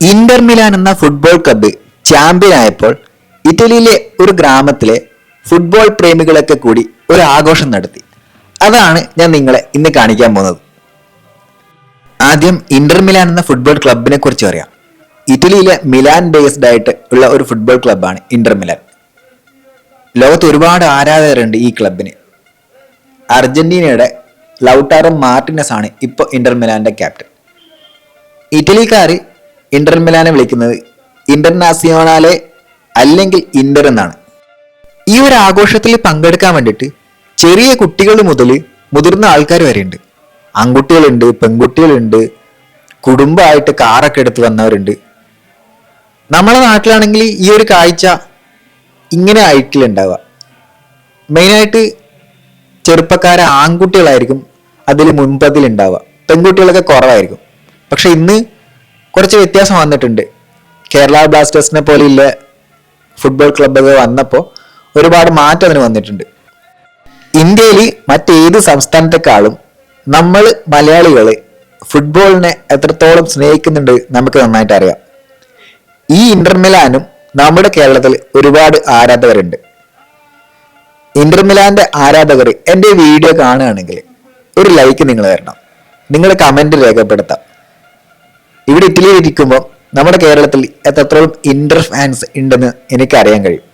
Inter Milan എന്ന football club champion ആയപ്പോൾ ഇറ്റലിയിലെ ഒരു ഗ്രാമത്തിലെ ഫുട്ബോൾ പ്രേമികളൊക്കെ കൂടി ഒരു ആഘോഷം നടത്തി. അതാണ് ഞാൻ നിങ്ങളെ ഇന്ന് കാണിക്കാൻ പോകുന്നത്. ആദ്യം ഇന്റർ മിലാൻ എന്ന ഫുട്ബോൾ ക്ലബിനെ കുറിച്ച് പറയാം. ഇറ്റലിയിലെ മിലാൻ ബേസ്ഡ് ആയിട്ട് ഉള്ള ഒരു ഫുട്ബോൾ ക്ലബ്ബാണ് ഇന്റർ മിലാൻ. ലോകത്ത് ഒരുപാട് ആരാധകരുണ്ട് ഈ ക്ലബിന്. അർജന്റീനയുടെ ലൗട്ടാറോ മാർട്ടിനസ് ആണ് ഇപ്പോൾ ഇന്റർ മിലാന്റെ ക്യാപ്റ്റൻ. ഇറ്റലിക്കാർ ഇന്റർ മിലാനെ വിളിക്കുന്നത് ഇന്റർനാസിയോണാലെ അല്ലെങ്കിൽ ഇന്റർ എന്നാണ്. ഈ ഒരു ആഘോഷത്തിൽ പങ്കെടുക്കാൻ വേണ്ടിയിട്ട് ചെറിയ കുട്ടികൾ മുതൽ മുതിർന്ന ആൾക്കാർ വരെ ഉണ്ട്. ആൺകുട്ടികളുണ്ട്, പെൺകുട്ടികളുണ്ട്, കുടുംബമായിട്ട് കാറൊക്കെ എടുത്ത് വന്നവരുണ്ട്. നമ്മളെ നാട്ടിലാണെങ്കിൽ ഈ ഒരു കാഴ്ച ഇങ്ങനെ ആയിട്ടില്ലുണ്ടാവുക. മെയിനായിട്ട് ചെറുപ്പക്കാരെ ആൺകുട്ടികളായിരിക്കും അതിൽ മുൻപതിലുണ്ടാവുക, പെൺകുട്ടികളൊക്കെ കുറവായിരിക്കും. പക്ഷെ ഇന്ന് കുറച്ച് വ്യത്യാസം വന്നിട്ടുണ്ട്. കേരള ബ്ലാസ്റ്റേഴ്സിനെ പോലെയുള്ള ഫുട്ബോൾ ക്ലബ്ബൊക്കെ വന്നപ്പോൾ ഒരുപാട് മാറ്റം അതിന് വന്നിട്ടുണ്ട്. ഇന്ത്യയിൽ മറ്റേത് സംസ്ഥാനത്തെക്കാളും നമ്മൾ മലയാളികൾ ഫുട്ബോളിനെ എത്രത്തോളം സ്നേഹിക്കുന്നുണ്ട് നമുക്ക് നന്നായിട്ട് അറിയാം. ഈ ഇന്റർ മിലാനും നമ്മുടെ കേരളത്തിൽ ഒരുപാട് ആരാധകരുണ്ട്. ഇന്റർ മിലാന്റെ ആരാധകർ എൻ്റെ വീഡിയോ കാണുകയാണെങ്കിൽ ഒരു ലൈക്ക് നിങ്ങൾ തരണം, നിങ്ങളുടെ കമന്റ് രേഖപ്പെടുത്താം. ഇവിടെ ഇറ്റലിയിൽ ഇരിക്കുമ്പോൾ നമ്മുടെ കേരളത്തിൽ എത്രത്തോളം ഇന്റർ ഫാൻസ് ഉണ്ടെന്ന് എനിക്കറിയാൻ കഴിയും.